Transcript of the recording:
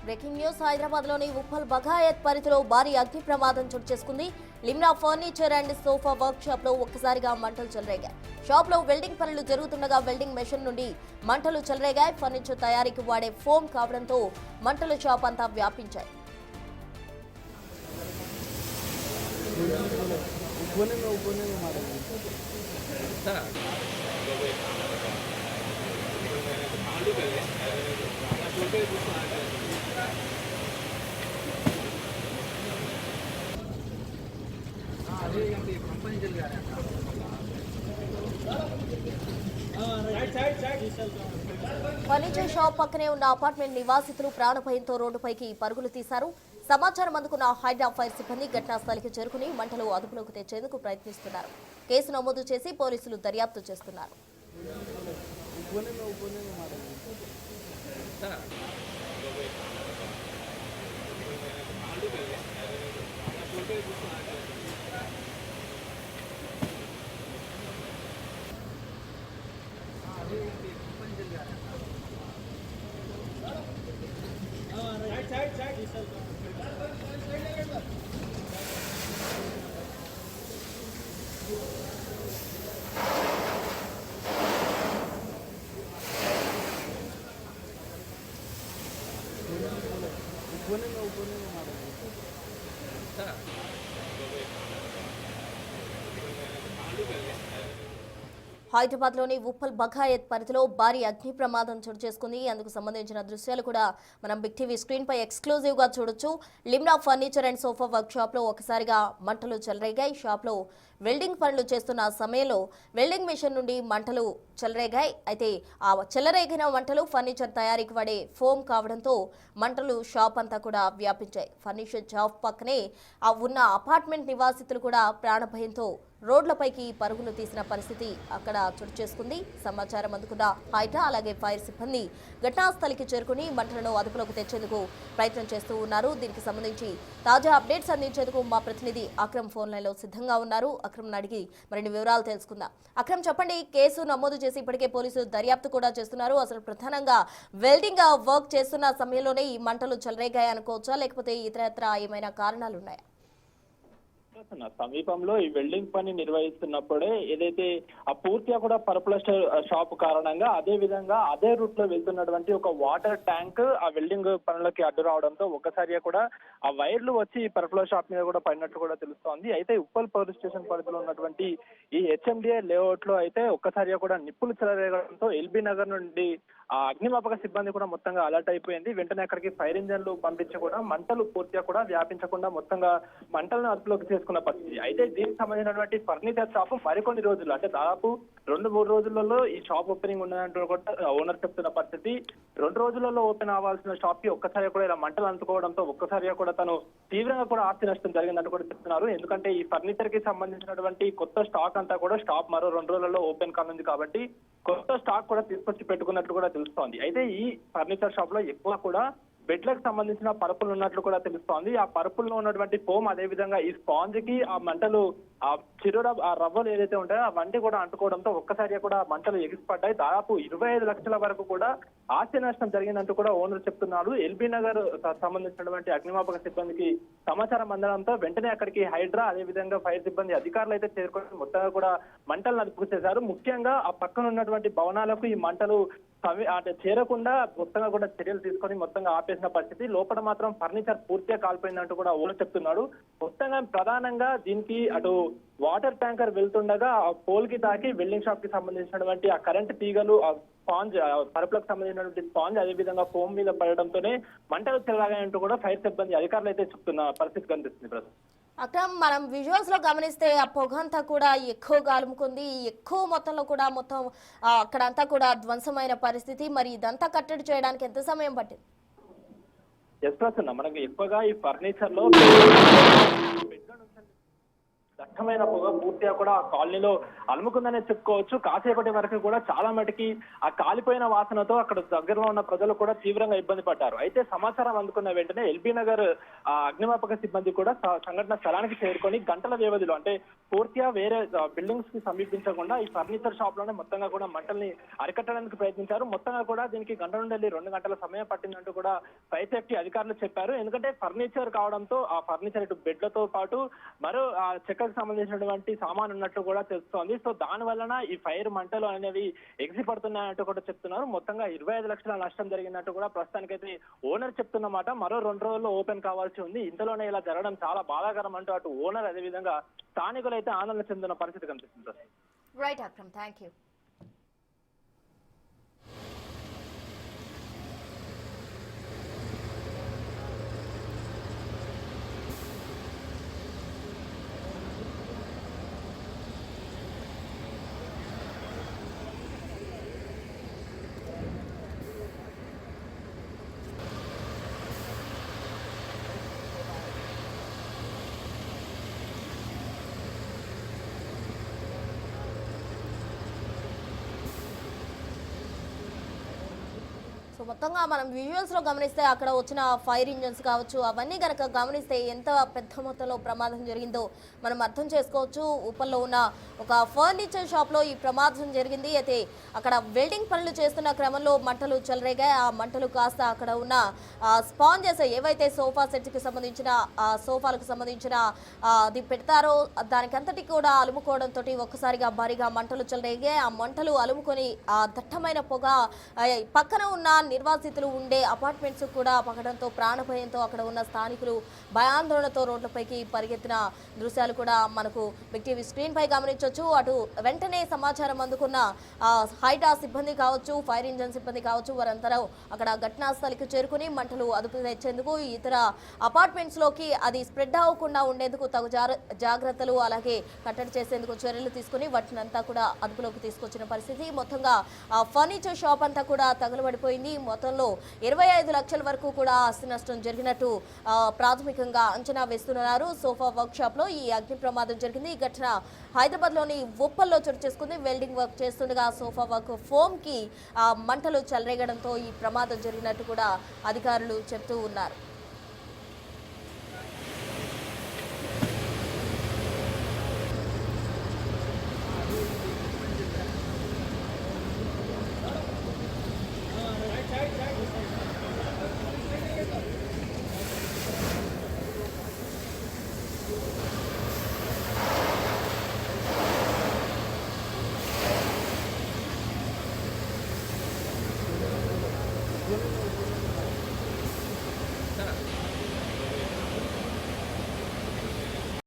Breaking news Hyderabad లోని ఉప్పల్ బగాయత్ పరిధిలో భారీ అగ్ని ప్రమాదం చోటు చేసుకుంది. Limra furniture and sofa work shop లో ఒక్కసారిగా మంటలు చెలరేగాయి. షాప్ లో వెల్డింగ్ పనులు జరుగుతుండగా వెల్డింగ్ మెషిన్ నుండి మంటలు చెలరేగాయి. ఫర్నిచర్ తయారీకి వాడే ఫోమ్ కావడంతో మంటలు షాప్ అంతా వ్యాపించాయి. ఫర్నిచర్ షాప్ పక్కనే ఉన్న అపార్ట్మెంట్ నివాసితులు ప్రాణభయంతో రోడ్డుపైకి పరుగులు తీశారు. సమాచారం అందుకున్న హైడ్రా ఫైర్ సిబ్బంది ఘటనా స్థలికి చేరుకుని మంటలు అదుపులోకి తెచ్చేందుకు ప్రయత్నిస్తున్నారు. కేసు నమోదు చేసి పోలీసులు దర్యాప్తు చేస్తున్నారు. హైదరాబాద్ లోని ఉప్పల్ బగాయత్ పరిధిలో భారీ అగ్ని ప్రమాదం చోటు చేసుకుంది. అందుకు సంబంధించిన దృశ్యాలు కూడా మనం బిగ్ టీవీ స్క్రీన్ పై ఎక్స్క్లూజివ్ గా చూడొచ్చు. Limra furniture and sofa work shop లో ఒకసారిగా మంటలు చెలరేగాయి. షాప్ లో వెల్డింగ్ పనులు చేస్తున్న సమయంలో వెల్డింగ్ మిషన్ నుండి మంటలు చెలరేగాయి. అయితే ఆ చెలరేగిన మంటలు ఫర్నిచర్ తయారీకి వాడే ఫోమ్ కావడంతో మంటలు షాప్ అంతా కూడా వ్యాపించాయి. ఫర్నిచర్ షాప్ పక్కనే ఉన్న అపార్ట్మెంట్ నివాసితులు కూడా ప్రాణభయంతో రోడ్లపైకి పరుగులు తీసిన పరిస్థితి అక్కడ చోటు చేసుకుంది. సమాచారం అందుకున్న హైడ్రా అలాగే ఫైర్ సిబ్బంది ఘటనాస్థలికి చేరుకుని మంటలను అదుపులోకి తెచ్చేందుకు ప్రయత్నం చేస్తూ ఉన్నారు. దీనికి సంబంధించి తాజా అప్డేట్స్ అందించేందుకు మా ప్రతినిధి అక్రమ్ ఫోన్ లైన్లో సిద్ధంగా ఉన్నారు. అక్రమ్ అడిగి మరిన్ని వివరాలు తెలుసుకుందాం. అక్రమ్, చెప్పండి, కేసు నమోదు చేసి ఇప్పటికే పోలీసులు దర్యాప్తు కూడా చేస్తున్నారు. అసలు ప్రధానంగా వెల్డింగ్ వర్క్ చేస్తున్న సమయంలోనే ఈ మంటలు చెలరేగాయి అనుకోవచ్చా, లేకపోతే ఇతరత్ర ఏమైనా కారణాలు ఉన్నాయా? సమీపంలో ఈ వెల్డింగ్ పని నిర్వహిస్తున్నప్పుడే ఏదైతే ఆ పూర్తిగా కూడా పర్పులర్ షాప్ కారణంగా అదే విధంగా అదే రూట్ లో వెళ్తున్నటువంటి ఒక వాటర్ ట్యాంక్ ఆ వెల్డింగ్ పనులకి అడ్డు రావడంతో ఒక్కసారిగా కూడా ఆ వైర్లు వచ్చి పర్పులర్ షాప్ మీద కూడా పడినట్టు కూడా తెలుస్తోంది. అయితే ఉప్పల్ పోలీస్ స్టేషన్ పరిధిలో ఉన్నటువంటి ఈ హెచ్ఎండిఏ లేఅవుట్ లో అయితే ఒక్కసారిగా కూడా నిప్పులు చెలరేగడంతో ఎల్బీ నగర్ నుండి ఆ అగ్నిమాపక సిబ్బంది కూడా మొత్తంగా అలర్ట్ అయిపోయింది. వెంటనే అక్కడికి ఫైర్ ఇంజన్లు పంపించి కూడా మంటలు పూర్తిగా కూడా వ్యాపించకుండా మొత్తంగా మంటలను అదుపులోకి చేసుకున్న పరిస్థితి. అయితే దీనికి సంబంధించినటువంటి ఫర్నిచర్ షాప్ మరికొన్ని రోజులు అంటే దాదాపు 2-3 రోజులలో ఈ షాప్ ఓపెనింగ్ ఉన్నదంటూ కూడా ఓనర్ చెప్తున్న పరిస్థితి. 2 రోజులలో ఓపెన్ అవ్వాల్సిన షాప్ కి ఒక్కసారిగా కూడా ఇలా మంటలు అందుకోవడంతో ఒక్కసారిగా కూడా తను తీవ్రంగా కూడా ఆస్తి నష్టం జరిగిందంటూ కూడా చెప్తున్నారు. ఎందుకంటే ఈ ఫర్నిచర్ కి సంబంధించినటువంటి కొత్త స్టాక్ అంతా కూడా షాప్ మరో 2 రోజులలో ఓపెన్ కానుంది కాబట్టి కొత్త స్టాక్ కూడా తీసుకొచ్చి పెట్టుకున్నట్లు కూడా తెలుస్తోంది. అయితే ఈ ఫర్నిచర్ షాప్ లో ఎక్కువ కూడా బెడ్లకు సంబంధించిన పరుపులు ఉన్నట్లు కూడా తెలుస్తోంది. ఆ పరుపుల్లో ఉన్నటువంటి ఫోమ్ అదే విధంగా ఈ స్పాంజ్ కి ఆ మంటలు ఆ ఆ రవ్వలు ఏదైతే ఉంటాయో అవన్నీ కూడా అంటుకోవడంతో ఒక్కసారిగా కూడా మంటలు ఎగిసిపడ్డాయి. దాదాపు 25 లక్షల వరకు కూడా ఆస్తి నష్టం జరిగిందంటూ కూడా ఓనర్ చెప్తున్నారు. ఎల్బీ నగర్ సంబంధించినటువంటి అగ్నిమాపక సిబ్బందికి సమాచారం అందడంతో వెంటనే అక్కడికి హైడ్రా అదే విధంగా ఫైర్ సిబ్బంది అధికారులు అయితే చేరుకొని మొత్తంగా కూడా మంటలు అదుపు చేశారు. ముఖ్యంగా ఆ పక్కన ఉన్నటువంటి భవనాలకు ఈ మంటలు అంటే చేరకుండా మొత్తంగా కూడా చర్యలు తీసుకొని మొత్తంగా ఆపేసిన పరిస్థితి. లోపల మాత్రం ఫర్నిచర్ పూర్తిగా కాలిపోయిందంటూ కూడా ఓనర్ చెప్తున్నాడు. మొత్తంగా ప్రధానంగా దీనికి అటు వాటర్ ట్యాంకర్ వెళ్తుండగా ఆ పోల్ కి తాకి వెల్డింగ్ షాప్ కి సంబంధించినటువంటి ఆ కరెంట్ తీగలు ఆ స్పాంజ్ పరుపులకు సంబంధించినటువంటి స్పాంజ్ అదే విధంగా ఫోమ్ మీద పడడంతోనే మంటలు చెలగాయంటూ కూడా ఫైర్ సిబ్బంది అధికారులు అయితే చెప్తున్న పరిస్థితి కనిపిస్తుంది ప్రస్తుతం. అక్రమ్, మనం విజువల్స్ లో గమనిస్తే ఆ పొగంతా కూడా ఎక్కువగా అలుముకుంది. ఎక్కువ మొత్తంలో కూడా మొత్తం అక్కడంతా కూడా ధ్వంసమైన పరిస్థితి. మరి ఇదంతా కట్టడి చేయడానికి ఎంత సమయం పట్టింది? మనకి ఎక్కువగా ఈ ఫర్నిచర్ లో దట్టమైన పొగ పూర్తిగా కూడా ఆ కాలనీలో అలుముకుందనే చెప్పుకోవచ్చు. కాసేపటి వరకు కూడా చాలా మటుకి ఆ కాలిపోయిన వాసనతో అక్కడ దగ్గరలో ఉన్న ప్రజలు కూడా తీవ్రంగా ఇబ్బంది పడ్డారు. అయితే సమాచారం అందుకున్న వెంటనే ఎల్బీ నగర్ అగ్నిమాపక సిబ్బంది కూడా సంఘటన స్థలానికి చేరుకొని గంటల వ్యవధిలో అంటే పూర్తిగా వేరే బిల్డింగ్స్ కి సమీపించకుండా ఈ ఫర్నిచర్ షాప్ లోనే మొత్తంగా కూడా మంటల్ని అరికట్టడానికి ప్రయత్నించారు. మొత్తంగా కూడా దీనికి గంట నుండి 2 గంటల సమయం పట్టిందంటూ కూడా ఫైర్ సేఫ్టీ అధికారులు చెప్పారు. ఎందుకంటే ఫర్నిచర్ కావడంతో ఆ ఫర్నిచర్ ఇటు బెడ్లతో పాటు మరో చెక్కకు సంబంధించినటువంటి సామాన్ ఉన్నట్లు కూడా తెలుస్తోంది. సో దాని వలన ఈ ఫైర్ మంటలు అనేవి ఎగిసిపడుతున్నాయంటూ కూడా చెప్తున్నారు. మొత్తంగా 25 లక్షల నష్టం జరిగినట్టు కూడా ప్రస్తుతానికైతే ఓనర్ చెప్తున్నమాట. మరో 2 రోజుల్లో ఓపెన్ కావాల్సి ఉంది. ఇంతలోనే ఇలా జరగడం చాలా బాధాకరం అంటూ అటు ఓనర్ అదేవిధంగా స్థానికులు అయితే ఆందోళన చెందుతున్న పరిస్థితి కనిపిస్తుంది. Right Akram, thank you. So మొత్తంగా మనం విజువల్స్ లో గమనిస్తే అక్కడ వచ్చిన ఫైర్ ఇంజన్స్ కావచ్చు అవన్నీ గనక గమనిస్తే ఎంత పెద్ద మొత్తంలో ప్రమాదం జరిగిందో మనం అర్థం చేసుకోవచ్చు. ఉప్పల్లో ఉన్న ఒక ఫర్నిచర్ షాప్ లో ఈ ప్రమాదం జరిగింది. అయితే అక్కడ వెల్డింగ్ పనులు చేస్తున్న క్రమంలో మంటలు చెలరేగాయి. ఆ మంటలు కాస్త అక్కడ ఉన్న స్పాంజెస్ ఏవైతే సోఫా సెట్స్ కి సంబంధించిన సోఫాలకు సంబంధించిన అది పెడతారో దానికంతటి కూడా అలుముకోవడంతో ఒక్కసారిగా భారీగా మంటలు చెలరేగాయి. ఆ మంటలు అలుముకొని ఆ దట్టమైన పొగ పక్కన ఉన్న నిర్వాసితులు ఉండే అపార్ట్మెంట్స్ కూడా పగడంతో ప్రాణభయంతో అక్కడ ఉన్న స్థానికులు భయాందోళనతో రోడ్లపైకి పరిగెత్తిన దృశ్యాలు కూడా మనకు బిగ్ టీవీ స్క్రీన్ పై గమనించవచ్చు. అటు వెంటనే సమాచారం అందుకున్న హైటా సిబ్బంది కావచ్చు, ఫైర్ ఇంజన్ సిబ్బంది కావచ్చు, వారందరూ అక్కడ ఘటనా స్థలికి చేరుకుని మంటలు అదుపు తెచ్చేందుకు ఇతర అపార్ట్మెంట్స్ లోకి అది స్ప్రెడ్ అవ్వకుండా ఉండేందుకు తగు జాగ్రత్తలు అలాగే కట్టడి చేసేందుకు చర్యలు తీసుకుని వాటినంతా కూడా అదుపులోకి తీసుకొచ్చిన పరిస్థితి. మొత్తంగా ఫర్నిచర్ షాప్ అంతా కూడా తగలబడిపోయింది. మొత్తంలో 25 లక్షల వరకు కూడా ఆస్తి నష్టం జరిగినట్టు ప్రాథమికంగా అంచనా వేస్తున్నారు. సోఫా వర్క్ షాప్ లో ఈ అగ్ని ప్రమాదం జరిగింది. ఈ ఘటన హైదరాబాద్ లోని ఉప్పల్లో చోటు చేసుకుంది. వెల్డింగ్ వర్క్ చేస్తుండగా సోఫా వర్క్ ఫోమ్ కి మంటలు చెలరేగడంతో ఈ ప్రమాదం జరిగినట్టు కూడా అధికారులు చెప్తూ ఉన్నారు.